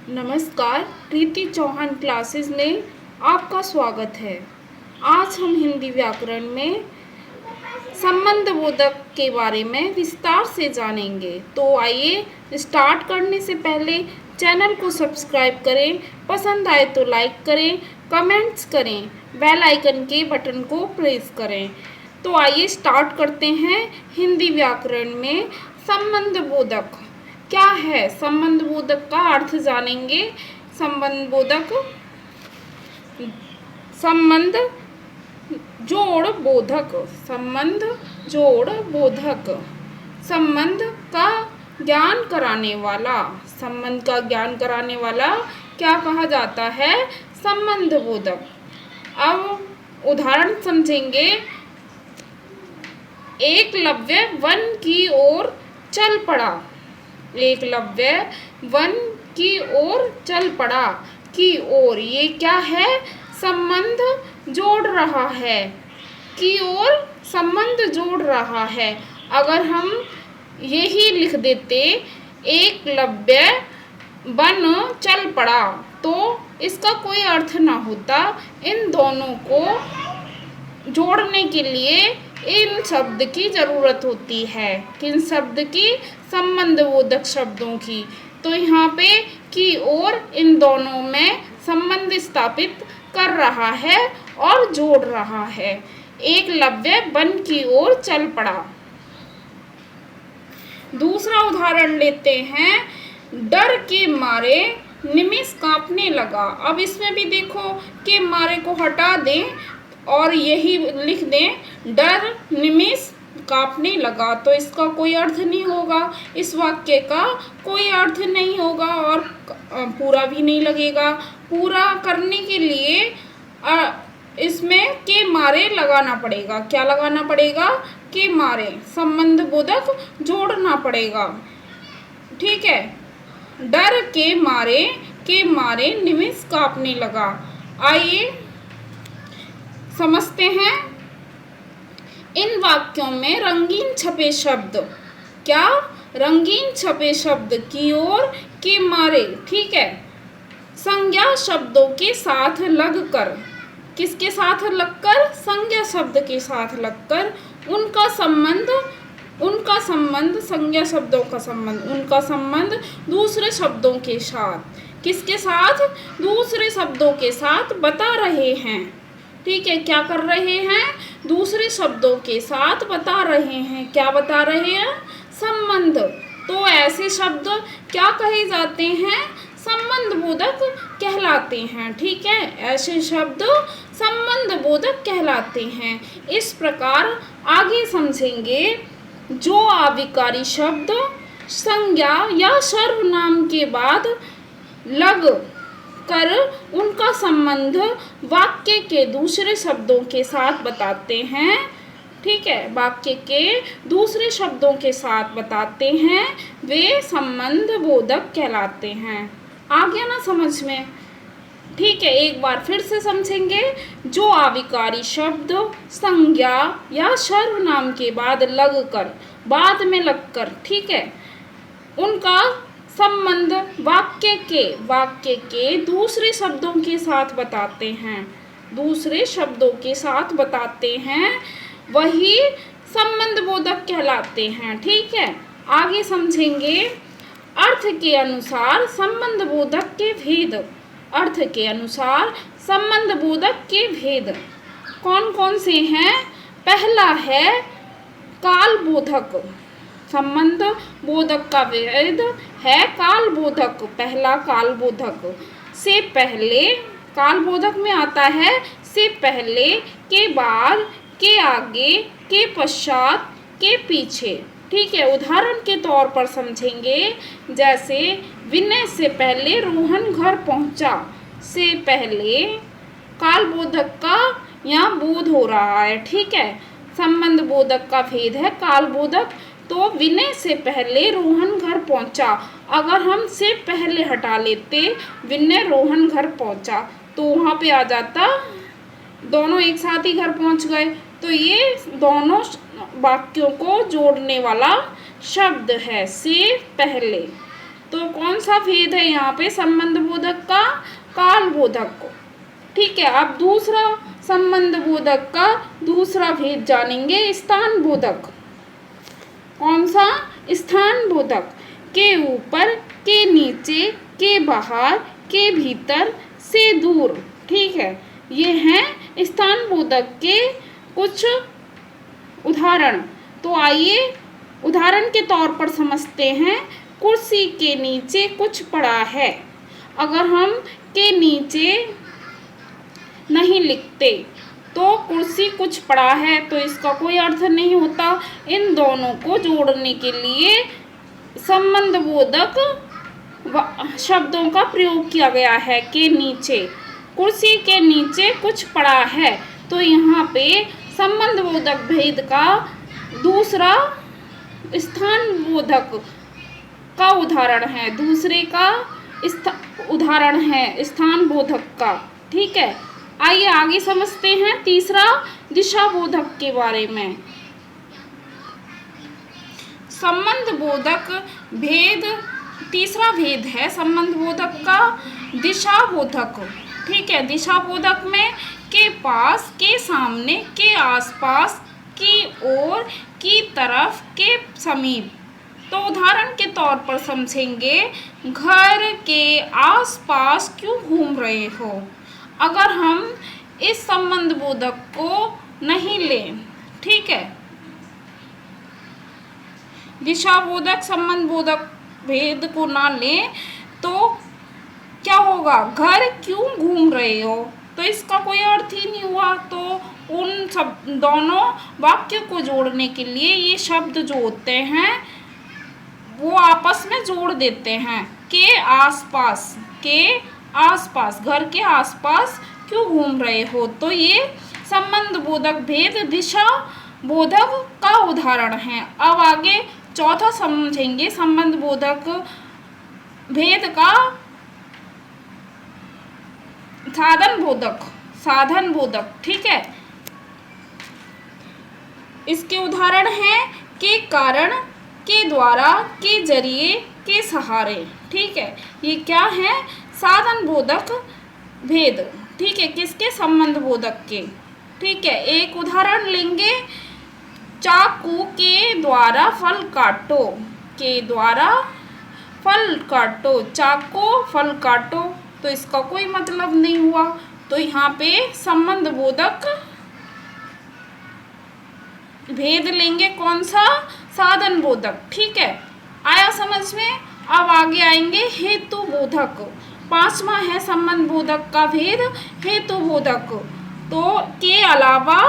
नमस्कार, प्रीति चौहान क्लासेस में आपका स्वागत है। आज हम हिंदी व्याकरण में संबंध बोधक के बारे में विस्तार से जानेंगे। तो आइए स्टार्ट करने से पहले चैनल को सब्सक्राइब करें, पसंद आए तो लाइक करें, कमेंट्स करें, बेल आइकन के बटन को प्रेस करें। तो आइए स्टार्ट करते हैं। हिंदी व्याकरण में संबंध बोधक क्या है, संबंध बोधक का अर्थ जानेंगे। संबंध बोधक संबंध जोड़ बोधक, संबंध जोड़ बोधक, संबंध का ज्ञान कराने वाला, संबंध का ज्ञान कराने वाला क्या कहा जाता है? संबंध बोधक। अब उदाहरण समझेंगे। एकलव्य वन की ओर चल पड़ा। एकलव्य वन की ओर चल पड़ा। की ओर ये क्या है? संबंध जोड़ रहा है। की ओर संबंध जोड़ रहा है। अगर हम यही लिख देते एकलव्य वन चल पड़ा तो इसका कोई अर्थ ना होता। इन दोनों को जोड़ने के लिए इन शब्द की ज़रूरत होती है। किन शब्द की? संबंध बोधक शब्दों की। तो यहाँ पे की ओर इन दोनों में संबंध स्थापित कर रहा है और जोड़ रहा है। एकलव्य वन की ओर चल पड़ा। दूसरा उदाहरण लेते हैं। डर के मारे निमिष कांपने लगा। अब इसमें भी देखो के मारे को हटा दें और यही लिख दें डर निमिष कांपने लगा, तो इसका कोई अर्थ नहीं होगा। इस वाक्य का कोई अर्थ नहीं होगा और पूरा भी नहीं लगेगा। पूरा करने के लिए इसमें के मारे लगाना पड़ेगा। क्या लगाना पड़ेगा? के मारे, संबंध बोधक जोड़ना पड़ेगा। ठीक है। डर के मारे निमिष कांपने लगा। आइए समझते हैं। इन वाक्यों में रंगीन छपे शब्द, क्या? रंगीन छपे शब्द की ओर के मारे, ठीक है, संज्ञा शब्दों के साथ लगकर, किसके साथ लगकर? संज्ञा शब्द के साथ लगकर उनका संबंध संज्ञा शब्दों का संबंध, उनका संबंध दूसरे शब्दों के साथ, किसके साथ? दूसरे शब्दों के साथ बता रहे हैं। ठीक है, क्या कर रहे हैं? दूसरे शब्दों के साथ बता रहे हैं। क्या बता रहे हैं? संबंध। तो ऐसे शब्द क्या कहे जाते हैं? संबंध बोधक कहलाते हैं। ठीक है, ऐसे शब्द संबंध बोधक कहलाते हैं। इस प्रकार आगे समझेंगे। जो अविकारी शब्द संज्ञा या सर्वनाम के बाद लग कर उनका संबंध वाक्य के दूसरे शब्दों के साथ बताते हैं। ठीक है, वाक्य के दूसरे शब्दों के साथ बताते हैं, वे संबंध बोधक कहलाते हैं। आ गया ना समझ में? ठीक है, एक बार फिर से समझेंगे। जो अविकारी शब्द संज्ञा या सर्वनाम के बाद लगकर, बाद में लगकर, ठीक है, उनका संबंध वाक्य के दूसरे शब्दों के साथ बताते हैं, दूसरे शब्दों के साथ बताते हैं, वही संबंध बोधक कहलाते हैं। ठीक है, आगे समझेंगे। अर्थ के अनुसार संबंध बोधक के भेद, अर्थ के अनुसार संबंध बोधक के भेद कौन कौन से हैं? पहला है काल बोधक। संबंध बोधक का भेद है काल बोधक। पहला काल बोधक से पहले, काल बोधक में आता है से पहले, के बाद, के आगे, के पश्चात, के पीछे। ठीक है, उदाहरण के तौर पर समझेंगे। जैसे विनय से पहले रोहन घर पहुंचा। से पहले काल बोधक का यहाँ बोध हो रहा है। ठीक है, संबंध बोधक का भेद है काल बोधक। तो विनय से पहले रोहन घर पहुंचा, अगर हम से पहले हटा लेते विनय रोहन घर पहुंचा, तो वहाँ पे आ जाता दोनों एक साथ ही घर पहुंच गए। तो ये दोनों वाक्यों को जोड़ने वाला शब्द है से पहले। तो कौन सा भेद है यहाँ पे संबंध बोधक का? काल बोधक को। ठीक है, अब दूसरा संबंध बोधक का दूसरा भेद जानेंगे, स्थान बोधक। कौन सा? स्थान बोधक। के ऊपर, के नीचे, के बाहर, के भीतर, से दूर। ठीक है, ये हैं स्थान बोधक के कुछ उदाहरण। तो आइए उदाहरण के तौर पर समझते हैं। कुर्सी के नीचे कुछ पड़ा है। अगर हम के नीचे नहीं लिखते तो कुर्सी कुछ पड़ा है, तो इसका कोई अर्थ नहीं होता। इन दोनों को जोड़ने के लिए संबंध बोधक शब्दों का प्रयोग किया गया है। के नीचे, कुर्सी के नीचे कुछ पड़ा है, तो यहाँ पे संबंध बोधक भेद का दूसरा स्थान बोधक का उदाहरण है, दूसरे का उदाहरण है स्थान बोधक का। ठीक है, आइए आगे समझते हैं तीसरा दिशा बोधक के बारे में। संबंध बोधक भेद, तीसरा भेद है संबंध बोधक का दिशा बोधक। ठीक है, दिशा बोधक में के पास, के सामने, के आसपास, की ओर, की तरफ, के समीप। तो उदाहरण के तौर पर समझेंगे, घर के आसपास क्यों घूम रहे हो। अगर हम इस संबंध बोधक को नहीं लें, ठीक है, दिशा बोधक संबंध बोधक भेद को ना लें, तो क्या होगा? घर क्यों घूम रहे हो, तो इसका कोई अर्थ ही नहीं हुआ। तो उन सब दोनों वाक्य को जोड़ने के लिए ये शब्द जो होते हैं वो आपस में जोड़ देते हैं। के आसपास, के आसपास, घर के आसपास क्यों घूम रहे हो, तो ये संबंध बोधक भेद दिशा बोधक का उदाहरण है। अब आगे चौथा समझेंगे संबंध बोधक भेद का साधन बोधक, साधन बोधक। ठीक है, इसके उदाहरण हैं के कारण, के द्वारा, के जरिए, के सहारे। ठीक है, ये क्या है? साधन बोधक भेद। ठीक है, किसके? संबंध बोधक के। ठीक है, एक उदाहरण लेंगे, चाकू के द्वारा फल काटो, के द्वारा फल काटो, चाकू फल काटो, तो इसका कोई मतलब नहीं हुआ। तो यहाँ पे संबंध बोधक भेद लेंगे, कौन सा? साधन बोधक। ठीक है, आया समझ में? अब आगे आएंगे हेतु बोधक। पांचवा है संबंध बोधक का भेद हेतु बोधक। तो के अलावा,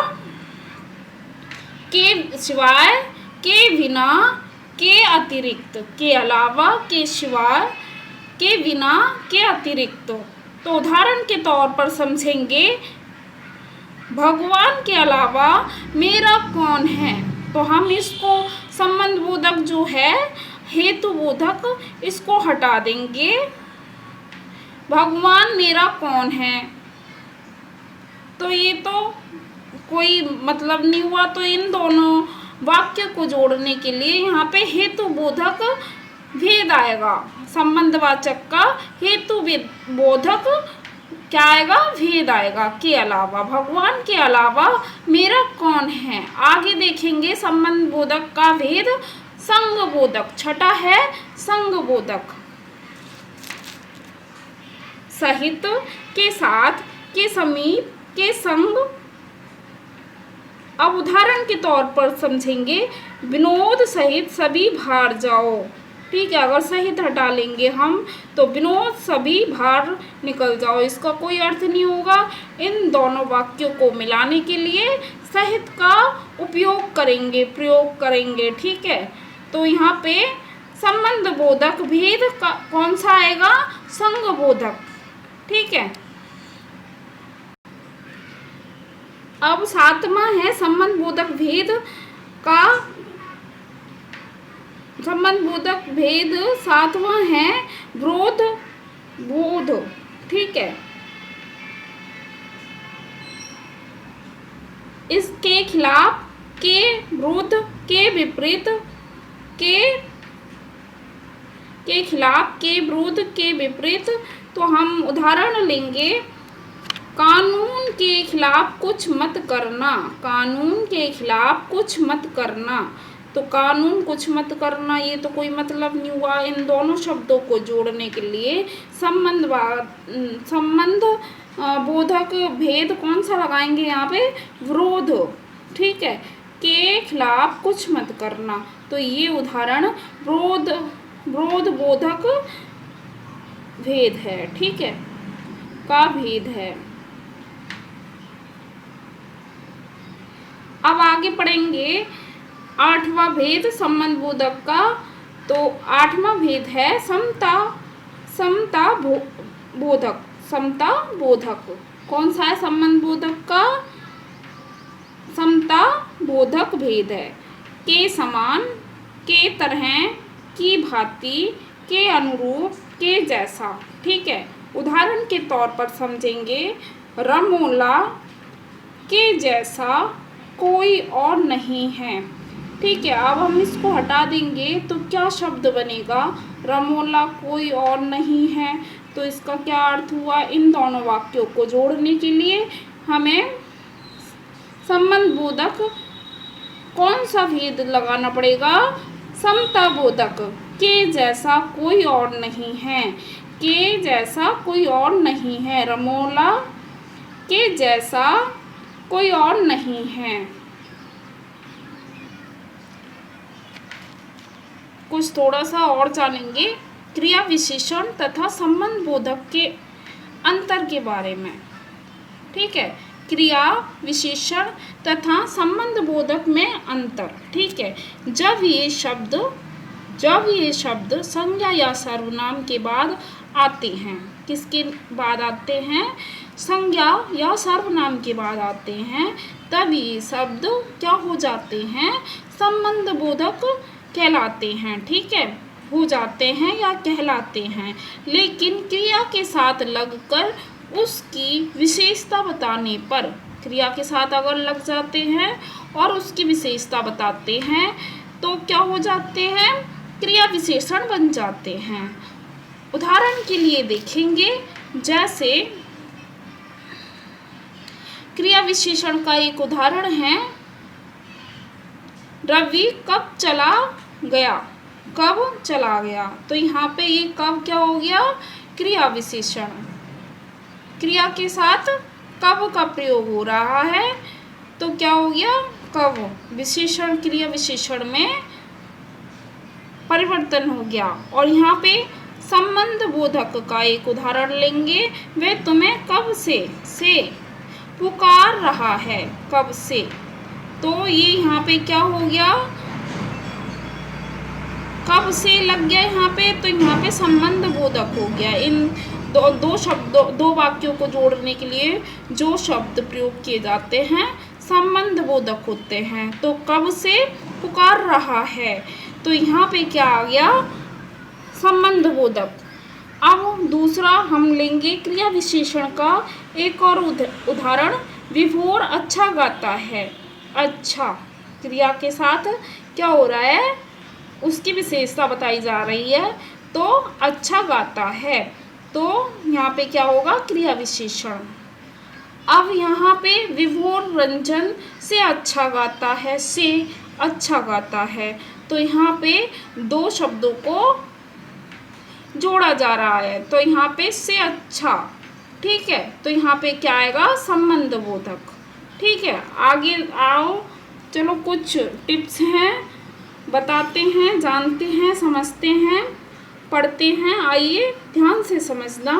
के सिवाय, के बिना, के अतिरिक्त, के अलावा, के सिवाय, के बिना, के अतिरिक्त। तो उदाहरण के तौर पर समझेंगे, भगवान के अलावा मेरा कौन है। तो हम इसको संबंध बोधक जो है हेतु बोधक, इसको हटा देंगे। भगवान मेरा कौन है, तो ये तो कोई मतलब नहीं हुआ। तो इन दोनों वाक्य को जोड़ने के लिए यहाँ पे हेतु बोधक भेद आएगा। संबंधवाचक का हेतु बोधक क्या आएगा? भेद आएगा। के अलावा, भगवान के अलावा मेरा कौन है। आगे देखेंगे संबंध बोधक का भेद संग बोधक। छठा है संग बोधक। सहित, के साथ, के समीप, के संग। अब उदाहरण के तौर पर समझेंगे, विनोद सहित सभी बाहर जाओ। ठीक है, अगर सहित हटा लेंगे हम तो विनोद सभी बाहर निकल जाओ, इसका कोई अर्थ नहीं होगा। इन दोनों वाक्यों को मिलाने के लिए सहित का उपयोग करेंगे, प्रयोग करेंगे। ठीक है, तो यहाँ पे संबंध बोधक भेद का कौन सा आएगा? संग बोधक। ठीक है, अब सातवां है संबंध बोधक भेद का, संबंध बोधक भेद सातवां है विरोध बोध। ठीक है, इसके खिलाफ, के विरुद्ध, के विपरीत, के के खिलाफ, के विरुद्ध, के विपरीत। तो हम उदाहरण लेंगे, कानून के खिलाफ कुछ मत करना, कानून के खिलाफ कुछ मत करना। तो कानून कुछ मत करना, ये तो कोई मतलब नहीं हुआ। इन दोनों शब्दों को जोड़ने के लिए संबंध बोधक भेद कौन सा लगाएंगे यहाँ पे? विरोध। ठीक है, के खिलाफ कुछ मत करना, तो ये उदाहरण विरोध बोधक भेद है। ठीक है, का भेद है। अब आगे पढ़ेंगे 8वां भेद संबंध बोधक का। तो 8वां भेद है समता बोधक। समता बोधक कौन सा है? संबंध बोधक का समता बोधक भेद है। के समान, के तरह, की भांति, के अनुरूप, के जैसा। ठीक है, उदाहरण के तौर पर समझेंगे, रमोला के जैसा कोई और नहीं है। ठीक है, अब हम इसको हटा देंगे तो क्या शब्द बनेगा? रमोला कोई और नहीं है। तो इसका क्या अर्थ हुआ? इन दोनों वाक्यों को जोड़ने के लिए हमें संबंध बोधक कौन सा भेद लगाना पड़ेगा? समता बोधक। के जैसा कोई और नहीं है, के जैसा कोई और नहीं है। रमोला के जैसा कोई और नहीं है। कुछ थोड़ा सा और जानेंगे क्रिया विशेषण तथा संबंध बोधक के अंतर के बारे में। ठीक है, क्रिया विशेषण तथा संबंध बोधक में अंतर। ठीक है, जब ये शब्द संज्ञा या सर्वनाम के बाद आते हैं, किसके बाद आते हैं? संज्ञा या सर्वनाम के बाद आते हैं, तब ये शब्द क्या हो जाते हैं? संबंध बोधक कहलाते हैं। ठीक है, हो जाते हैं या कहलाते हैं। लेकिन क्रिया के साथ लगकर उसकी विशेषता बताने पर, क्रिया के साथ अगर लग जाते हैं और उसकी विशेषता बताते हैं तो क्या हो जाते हैं? क्रिया विशेषण बन जाते हैं। उदाहरण के लिए देखेंगे, जैसे क्रिया विशेषण का एक उदाहरण है, रवि कब चला गया। कब चला गया, तो यहाँ पे ये कब क्या हो गया? क्रिया विशेषण। क्रिया के साथ कब का प्रयोग हो रहा है तो क्या हो गया? कब। विशेषण क्रिया विशेषण में परिवर्तन हो गया। और यहाँ पे संबंध बोधक का एक उदाहरण लेंगे, वे तुम्हें कब से पुकार रहा है। कब से, तो ये यहाँ पे क्या हो गया? कब से लग गया यहाँ पे, तो यहाँ पे संबंध बोधक हो गया। इन दो वाक्यों को जोड़ने के लिए जो शब्द प्रयोग किए जाते हैं संबंध बोधक होते हैं। तो कब से पुकार रहा है, तो यहाँ पे क्या आ गया? संबंध बोधक। अब दूसरा हम लेंगे क्रिया विशेषण का एक और उदाहरण, विभोर अच्छा गाता है। अच्छा, क्रिया के साथ क्या हो रहा है? उसकी विशेषता बताई जा रही है, तो अच्छा गाता है। तो यहाँ पे क्या होगा? क्रिया विशेषण। अब यहाँ पे विभोर रंजन से अच्छा गाता है, से अच्छा गाता है, तो यहाँ पे दो शब्दों को जोड़ा जा रहा है, तो यहाँ पे से अच्छा। ठीक है, तो यहाँ पे क्या आएगा? संबंध बोधक। ठीक है, आगे आओ, चलो कुछ टिप्स हैं, बताते हैं, जानते हैं, समझते हैं, पढ़ते हैं। आइए ध्यान से समझना।